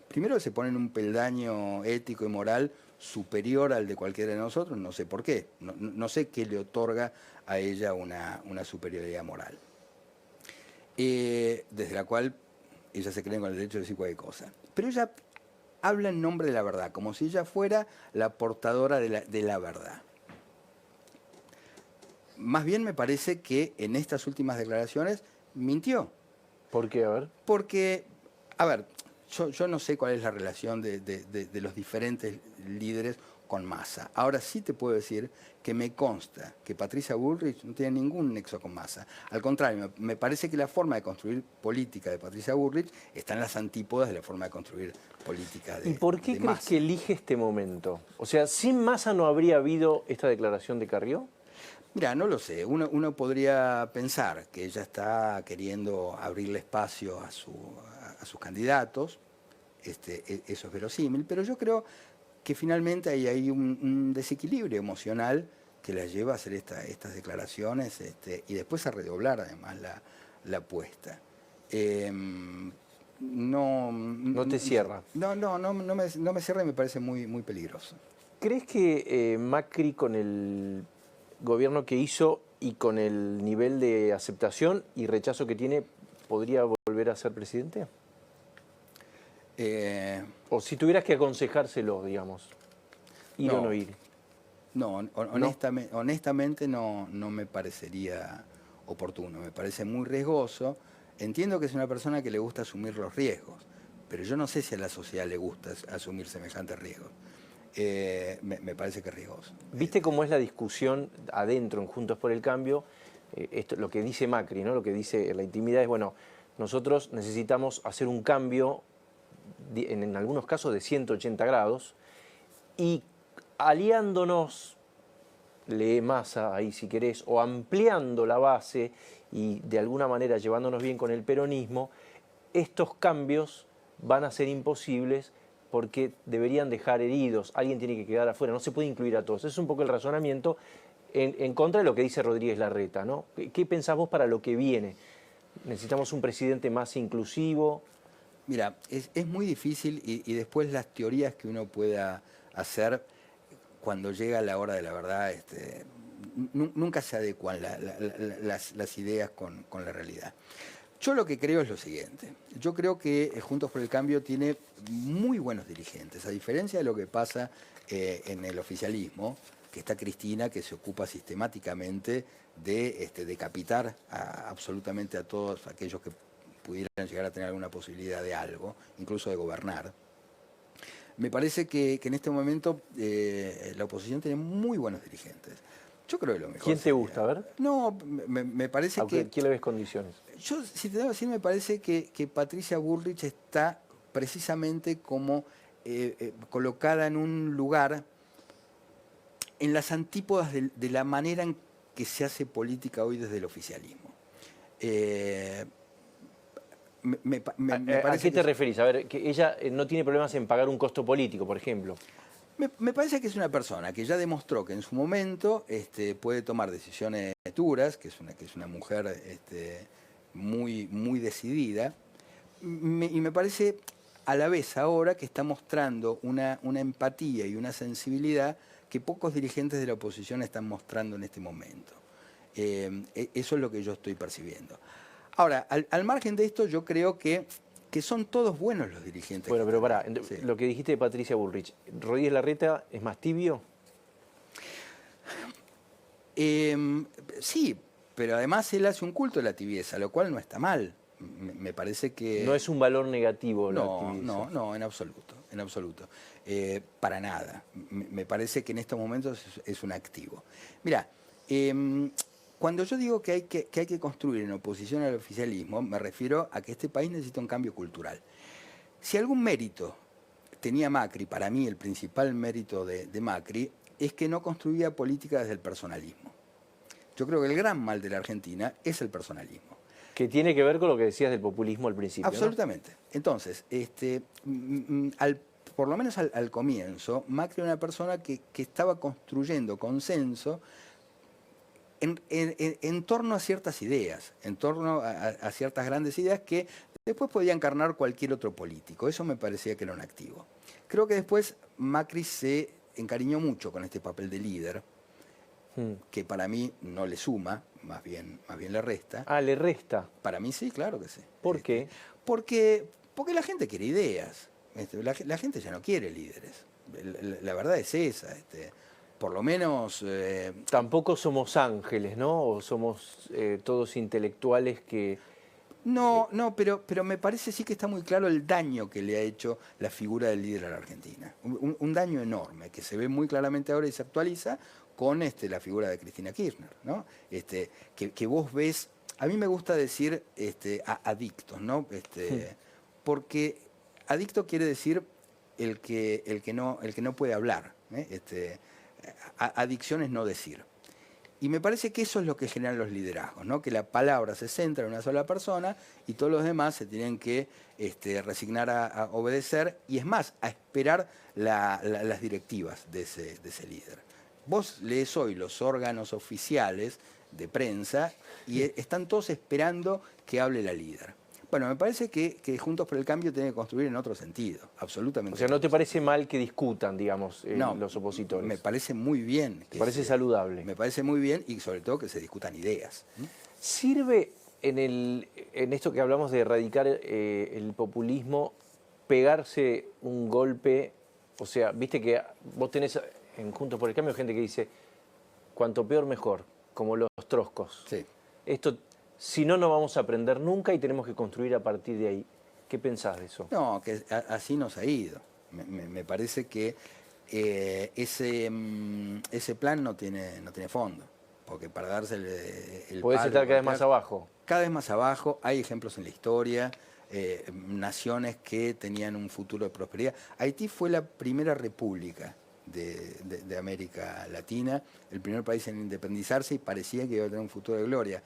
Primero se pone en un peldaño ético y moral superior al de cualquiera de nosotros, no sé por qué, no sé qué le otorga a ella una superioridad moral, desde la cual ella se cree con el derecho de decir cualquier cosa. Pero ella habla en nombre de la verdad, como si ella fuera la portadora de la verdad. Más bien me parece que en estas últimas declaraciones mintió. ¿Por qué? A ver. Porque, a ver, yo no sé cuál es la relación de los diferentes líderes con Massa. Ahora sí te puedo decir que me consta que Patricia Bullrich no tiene ningún nexo con Massa. Al contrario, me parece que la forma de construir política de Patricia Bullrich está en las antípodas de la forma de construir política de Massa. ¿Y por qué crees que elige este momento? O sea, ¿sin Massa no habría habido esta declaración de Carrió? Mira, no lo sé. Uno podría pensar que ella está queriendo abrirle espacio a sus candidatos. Eso es verosímil, pero yo creo que finalmente hay un desequilibrio emocional que la lleva a hacer estas declaraciones y después a redoblar además la apuesta. No te cierra. No me cierra y me parece muy, muy peligroso. ¿Crees que Macri, con el gobierno que hizo y con el nivel de aceptación y rechazo que tiene, podría volver a ser presidente? O si tuvieras que aconsejárselo, digamos, ir o no ir. No, honestamente no me parecería oportuno, me parece muy riesgoso. Entiendo que es una persona que le gusta asumir los riesgos, pero yo no sé si a la sociedad le gusta asumir semejantes riesgos. Me parece que es riesgoso. ¿Viste cómo es la discusión adentro en Juntos por el Cambio? Lo que dice Macri, ¿no? Lo que dice en la intimidad es, bueno, nosotros necesitamos hacer un cambio, en algunos casos de 180 grados, y aliándonos, lee Massa ahí si querés, o ampliando la base y de alguna manera llevándonos bien con el peronismo, estos cambios van a ser imposibles porque deberían dejar heridos, alguien tiene que quedar afuera, no se puede incluir a todos. Es un poco el razonamiento en contra de lo que dice Rodríguez Larreta, ¿no? ¿Qué pensás vos para lo que viene? ¿Necesitamos un presidente más inclusivo? Mira, es muy difícil y después las teorías que uno pueda hacer cuando llega la hora de la verdad, nunca se adecuan las ideas con la realidad. Yo lo que creo es lo siguiente. Yo creo que Juntos por el Cambio tiene muy buenos dirigentes, a diferencia de lo que pasa en el oficialismo, que está Cristina, que se ocupa sistemáticamente de decapitar absolutamente a todos aquellos que pudieran llegar a tener alguna posibilidad de algo, incluso de gobernar. Me parece que en este momento la oposición tiene muy buenos dirigentes. Yo creo que lo mejor. ¿Quién te gusta? A ver. No, me parece que... ¿Quién le ves condiciones? Yo, si te debo decir, me parece que Patricia Bullrich está precisamente como colocada en un lugar en las antípodas de la manera en que se hace política hoy desde el oficialismo. ¿A qué te referís? A ver, que ella no tiene problemas en pagar un costo político, por ejemplo. Me parece que es una persona que ya demostró que en su momento puede tomar decisiones duras, que es una mujer muy, muy decidida, y me parece a la vez ahora que está mostrando una empatía y una sensibilidad que pocos dirigentes de la oposición están mostrando en este momento. Eso es lo que yo estoy percibiendo. Ahora, al margen de esto, yo creo que son todos buenos los dirigentes. Bueno, pero pará, sí. Lo que dijiste de Patricia Bullrich, ¿Rodríguez Larreta es más tibio? Sí, pero además él hace un culto de la tibieza, lo cual no está mal. Me parece que... No es un valor negativo la tibieza. No, en absoluto, en absoluto. Para nada. Me parece que en estos momentos es un activo. Mira, cuando yo digo que hay que construir en oposición al oficialismo, me refiero a que este país necesita un cambio cultural. Si algún mérito tenía Macri, para mí el principal mérito de Macri, es que no construía política desde el personalismo. Yo creo que el gran mal de la Argentina es el personalismo. Que tiene que ver con lo que decías del populismo al principio, Absolutamente. ¿No? Entonces, por lo menos al comienzo, Macri era una persona que estaba construyendo consenso en torno a ciertas ideas, en torno a ciertas grandes ideas que después podía encarnar cualquier otro político. Eso me parecía que era un activo. Creo que después Macri se encariñó mucho con este papel de líder, que para mí no le suma, más bien le resta. Ah, le resta. Para mí sí, claro que sí. ¿Por qué? Porque la gente quiere ideas. La gente ya no quiere líderes. La verdad es esa. Por lo menos... Tampoco somos ángeles, ¿no? O somos todos intelectuales que... No, pero me parece sí que está muy claro el daño que le ha hecho la figura del líder a la Argentina. Un daño enorme, que se ve muy claramente ahora y se actualiza con la figura de Cristina Kirchner, ¿no? Que vos ves, a mí me gusta decir adictos, ¿no? Porque adicto quiere decir el que no puede hablar, ¿eh? Adicción es no decir. Y me parece que eso es lo que generan los liderazgos, ¿no? Que la palabra se centra en una sola persona y todos los demás se tienen que resignar a obedecer y es más, a esperar las directivas de ese líder. Vos lees hoy los órganos oficiales de prensa y están todos esperando que hable la líder. Bueno, me parece que Juntos por el Cambio tiene que construir en otro sentido, absolutamente. O sea, ¿no te parece mal que discutan, digamos, no, los opositores? Me parece muy bien. ¿Te parece saludable? Me parece muy bien y sobre todo que se discutan ideas. ¿Sirve en esto que hablamos de erradicar el populismo, pegarse un golpe? O sea, viste que vos tenés en Juntos por el Cambio gente que dice, cuanto peor mejor, como los troscos. Sí. Esto... Si no, no vamos a aprender nunca y tenemos que construir a partir de ahí. ¿Qué pensás de eso? No, que así nos ha ido. Me parece que ese plan no tiene fondo. Porque para darse el Podés palo, estar cada vez más abajo. Cada vez más abajo. Hay ejemplos en la historia. Naciones que tenían un futuro de prosperidad. Haití fue la primera república de América Latina, el primer país en independizarse y parecía que iba a tener un futuro de gloria.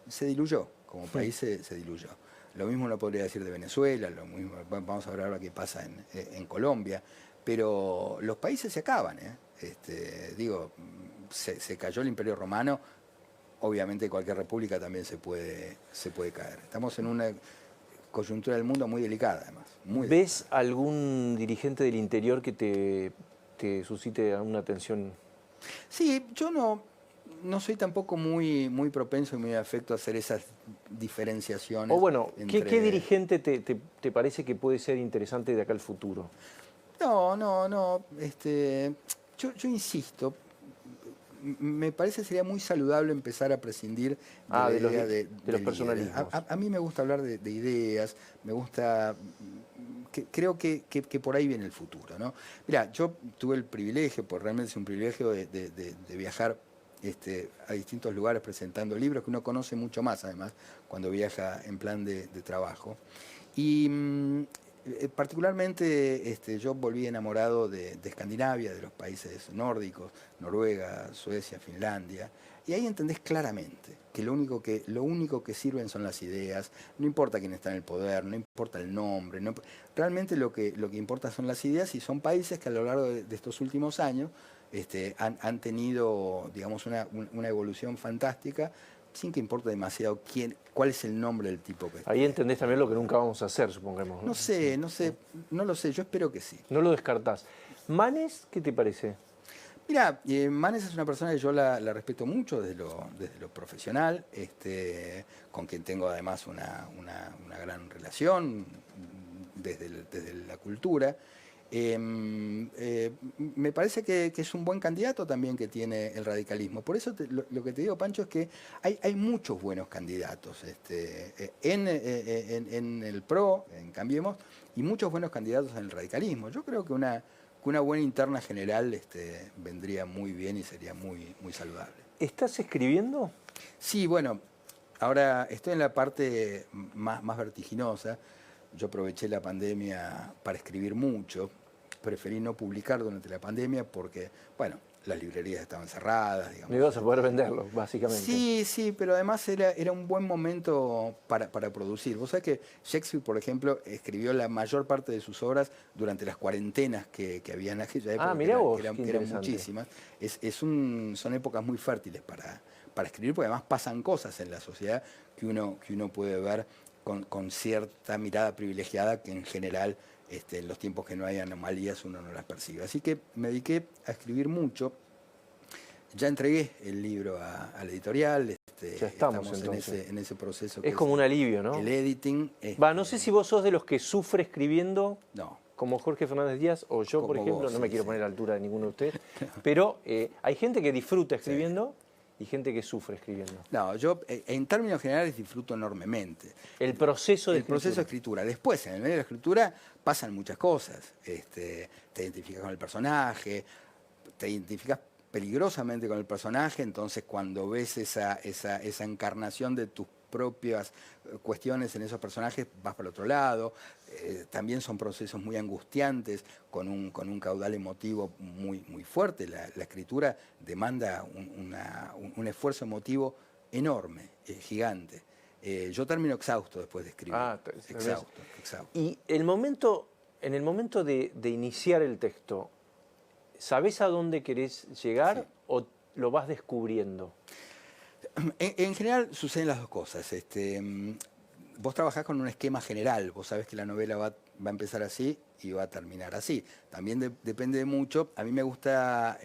Se diluyó, como país se diluyó. Lo mismo lo podría decir de Venezuela, lo mismo, vamos a ver ahora qué pasa en Colombia, pero los países se acaban, se cayó el Imperio Romano, obviamente cualquier república también se puede caer. Estamos en una coyuntura del mundo muy delicada, además. ¿Ves algún dirigente del interior que te suscite alguna tensión? Sí, yo no soy tampoco muy propenso y muy afecto a hacer esas diferenciaciones. O bueno, ¿qué dirigente te parece que puede ser interesante de acá al futuro? No. Yo insisto, me parece sería muy saludable empezar a prescindir de la idea de los personalismos. A mí me gusta hablar de ideas, me gusta... Creo que por ahí viene el futuro, ¿no? Mirá, yo tuve el privilegio, pues realmente es un privilegio de viajar a distintos lugares presentando libros que uno conoce mucho más, además, cuando viaja en plan de trabajo. Y particularmente yo volví enamorado de Escandinavia, de los países nórdicos, Noruega, Suecia, Finlandia, y ahí entendés claramente que lo único que sirven son las ideas, no importa quién está en el poder, no importa el nombre, realmente lo que importa son las ideas y son países que a lo largo de estos últimos años han tenido, digamos, una evolución fantástica, sin que importe demasiado cuál es el nombre del tipo que está. Ahí entendés también lo que nunca vamos a hacer, supongamos, ¿no? No lo sé, yo espero que sí. No lo descartás. ¿Manes, qué te parece? Mira, Manes es una persona que yo la respeto mucho desde lo profesional, con quien tengo además una gran relación desde la cultura. Me parece que es un buen candidato también que tiene el radicalismo. Por eso lo que te digo, Pancho, es que hay muchos buenos candidatos en el PRO, en Cambiemos, y muchos buenos candidatos en el radicalismo. Yo creo que una buena interna general vendría muy bien y sería muy saludable. ¿Estás escribiendo? Sí, bueno, ahora estoy en la parte más vertiginosa. Yo aproveché la pandemia para escribir mucho. preferí no publicar durante la pandemia porque, bueno, las librerías estaban cerradas, digamos. No ibas a poder venderlo, básicamente. Sí, sí, pero además era un buen momento para producir. Vos sabés que Shakespeare, por ejemplo, escribió la mayor parte de sus obras durante las cuarentenas que había en aquella época, Mirá vos, que eran qué interesante. muchísimas. Son épocas muy fértiles para escribir, porque además pasan cosas en la sociedad que uno puede ver con cierta mirada privilegiada que en general en los tiempos que no hay anomalías uno no las percibe. Así que me dediqué a escribir mucho. Ya entregué el libro a la editorial. Ya estamos en ese proceso. Es como un alivio, ¿no? El editing. No sé si vos sos de los que sufre escribiendo. No. Como Jorge Fernández Díaz o yo, por ejemplo, vos, no me quiero poner a la altura de ninguno de ustedes, pero hay gente que disfruta escribiendo y gente que sufre escribiendo. No, yo en términos generales disfruto enormemente. El proceso de escritura. Después, en el medio de la escritura, pasan muchas cosas. Te identificas con el personaje, te identificas peligrosamente con el personaje, entonces cuando ves esa encarnación de tus propias cuestiones en esos personajes, vas para el otro lado. También son procesos muy angustiantes, con un caudal emotivo muy, muy fuerte. La escritura demanda un esfuerzo emotivo enorme, gigante. Yo termino exhausto después de escribir. Exhausto. Y en el momento de iniciar el texto, ¿sabés a dónde querés llegar o lo vas descubriendo? En general suceden las dos cosas. Vos trabajás con un esquema general, vos sabés que la novela va a empezar así y va a terminar así. También depende mucho, a mí me gusta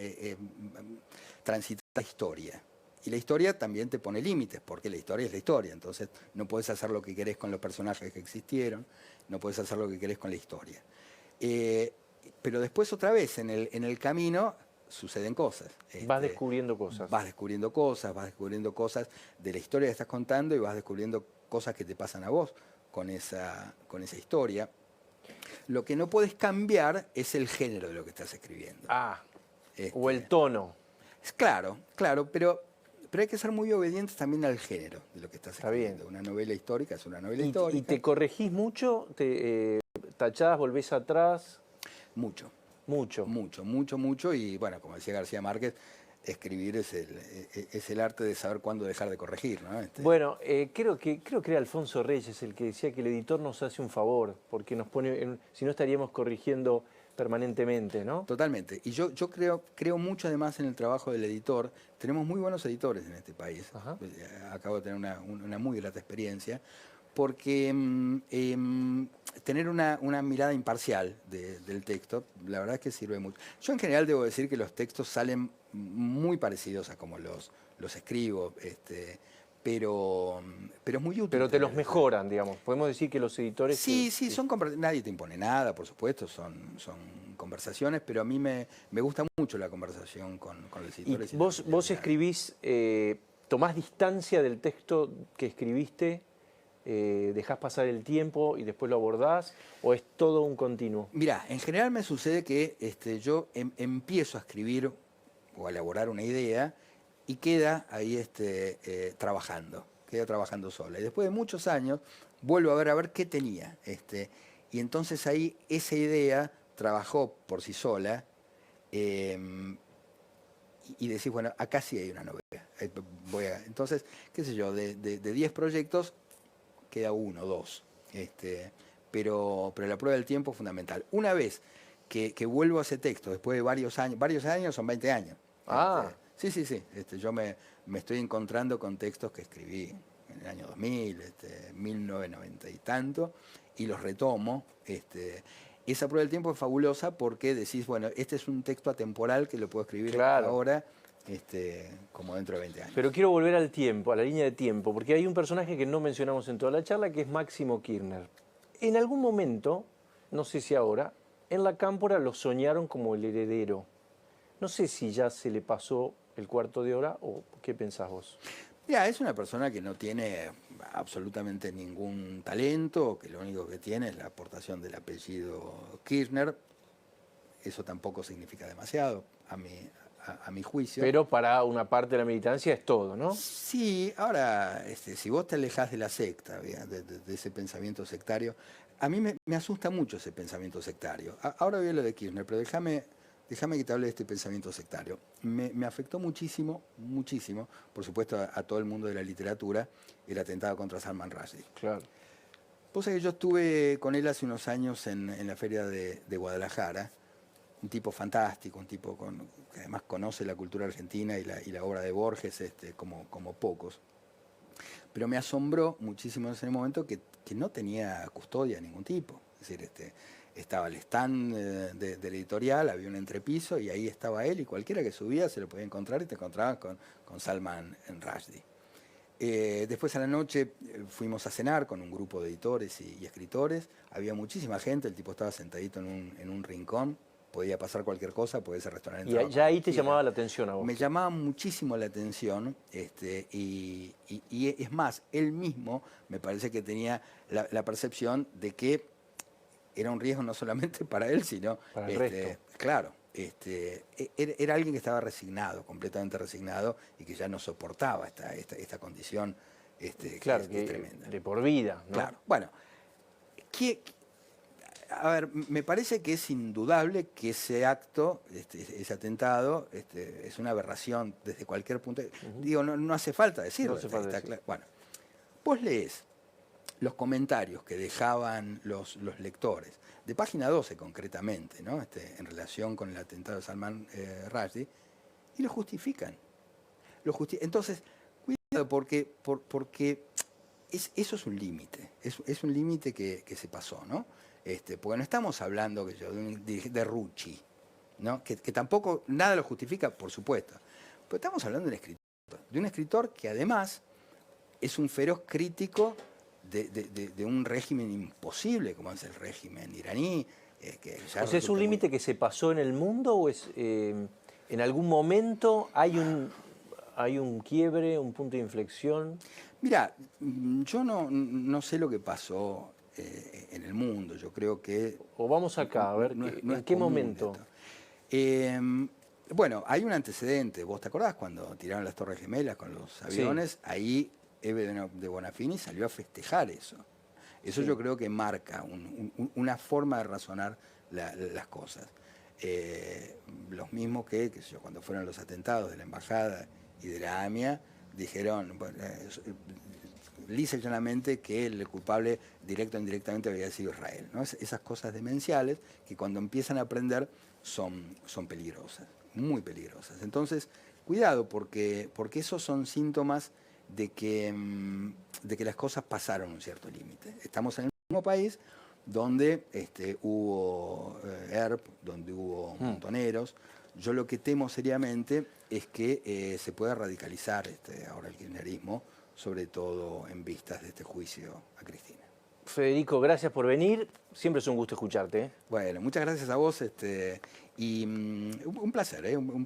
transitar la historia. Y la historia también te pone límites, porque la historia es la historia, entonces no podés hacer lo que querés con los personajes que existieron, no podés hacer lo que querés con la historia. Pero después otra vez, en el camino, suceden cosas. Vas descubriendo cosas. Vas descubriendo cosas de la historia que estás contando y vas descubriendo cosas que te pasan a vos con esa historia. Lo que no puedes cambiar es el género de lo que estás escribiendo. O el tono. Claro, pero hay que ser muy obedientes también al género de lo que estás escribiendo. Una novela histórica es una novela histórica. ¿Y te corregís mucho? ¿Tachás, volvés atrás? Mucho. Y bueno, como decía García Márquez, escribir es el arte de saber cuándo dejar de corregir, ¿no? Bueno, creo que era Alfonso Reyes el que decía que el editor nos hace un favor, porque nos pone, si no estaríamos corrigiendo permanentemente, ¿no? Totalmente. Y yo creo mucho además en el trabajo del editor. Tenemos muy buenos editores en este país. Acabo de tener una muy grata experiencia, porque tener una mirada imparcial del texto, la verdad es que sirve mucho. Yo en general debo decir que los textos salen muy parecidos a como los escribo, pero es muy útil. Pero te los mejoran, digamos. Podemos decir que los editores... Sí, nadie te impone nada, por supuesto, son conversaciones, pero a mí me gusta mucho la conversación con los editores. ¿Y vos escribís, tomás distancia del texto que escribiste, dejás pasar el tiempo y después lo abordás, o es todo un continuo? Mirá, en general me sucede que yo empiezo a escribir o a elaborar una idea y queda ahí trabajando sola. Y después de muchos años vuelvo a ver qué tenía. Y entonces ahí esa idea trabajó por sí sola y decís, bueno, acá sí hay una novela. Entonces, qué sé yo, de 10 proyectos queda 1, 2. Pero la prueba del tiempo es fundamental. Una vez que vuelvo a ese texto, después de varios años son 20 años. Sí. Yo me estoy encontrando con textos que escribí en el año 2000, 1990 y tanto, y los retomo. Esa prueba del tiempo es fabulosa porque decís, bueno, este es un texto atemporal que lo puedo escribir ahora, como dentro de 20 años. Pero quiero volver al tiempo, a la línea de tiempo, porque hay un personaje que no mencionamos en toda la charla, que es Máximo Kirchner. En algún momento, no sé si ahora, en la Cámpora lo soñaron como el heredero. No sé si ya se le pasó el cuarto de hora o qué pensás vos. Mira, es una persona que no tiene absolutamente ningún talento, que lo único que tiene es la aportación del apellido Kirchner. Eso tampoco significa demasiado, a mi juicio. Pero para una parte de la militancia es todo, ¿no? Sí, ahora, si vos te alejás de la secta, de ese pensamiento sectario, a mí me asusta mucho ese pensamiento sectario. Ahora voy a lo de Kirchner, pero déjame que te hable de este pensamiento sectario. Me afectó muchísimo, muchísimo, por supuesto a todo el mundo de la literatura, el atentado contra Salman Rushdie. Claro. Vos sabés que yo estuve con él hace unos años en la feria de Guadalajara, un tipo fantástico, un tipo que además conoce la cultura argentina y la obra de Borges como pocos. Pero me asombró muchísimo en ese momento que no tenía custodia de ningún tipo. Es decir, estaba el stand del editorial, había un entrepiso y ahí estaba él y cualquiera que subía se lo podía encontrar y te encontrabas con Salman Rushdie. Después a la noche fuimos a cenar con un grupo de editores y escritores. Había muchísima gente, el tipo estaba sentadito en un rincón. Podía pasar cualquier cosa, porque ese restaurante... Y ya ahí te llamaba la atención a vos. Me llamaba muchísimo la atención, y es más, él mismo me parece que tenía la percepción de que era un riesgo no solamente para él, sino... para el resto. Claro, era alguien que estaba resignado, completamente resignado, y que ya no soportaba esta condición claro, que es tremenda. De por vida, ¿no? Claro, bueno, a ver, me parece que es indudable que ese acto, ese atentado, es una aberración desde cualquier punto. Digo, no hace falta decirlo. No hace falta decirlo. Claro. Bueno, vos lees los comentarios que dejaban los lectores, de página 12 concretamente, ¿no? En relación con el atentado de Salman Rushdie, y lo justifican. Entonces, cuidado, porque eso es un límite, es un límite que se pasó, ¿no? Porque no estamos hablando de Rucci, ¿no? que tampoco nada lo justifica, por supuesto, pero estamos hablando de un escritor que además es un feroz crítico de un régimen imposible como es el régimen iraní. O sea, ¿es un límite que se pasó en el mundo o es en algún momento hay un quiebre, un punto de inflexión? Mira, yo no sé lo que pasó en el mundo, yo creo que... O vamos acá, a ver, ¿en qué momento? Bueno, hay un antecedente, ¿vos te acordás cuando tiraron las Torres Gemelas con los aviones? Sí. Ahí Eve de Bonafini salió a festejar eso. Eso sí. Yo creo que marca una forma de razonar las cosas. Los mismos que cuando fueron los atentados de la Embajada y de la AMIA, dijeron... Bueno, lisa y llanamente que el culpable directo o indirectamente había sido Israel, ¿no? Esas cosas demenciales que cuando empiezan a aprender son peligrosas, muy peligrosas. Entonces, cuidado, porque esos son síntomas de que las cosas pasaron un cierto límite. Estamos en el mismo país donde hubo ERP, donde hubo montoneros. Yo lo que temo seriamente es que se pueda radicalizar ahora el kirchnerismo, sobre todo en vistas de este juicio a Cristina. Federico, gracias por venir. Siempre es un gusto escucharte. Bueno, muchas gracias a vos y un placer, un placer.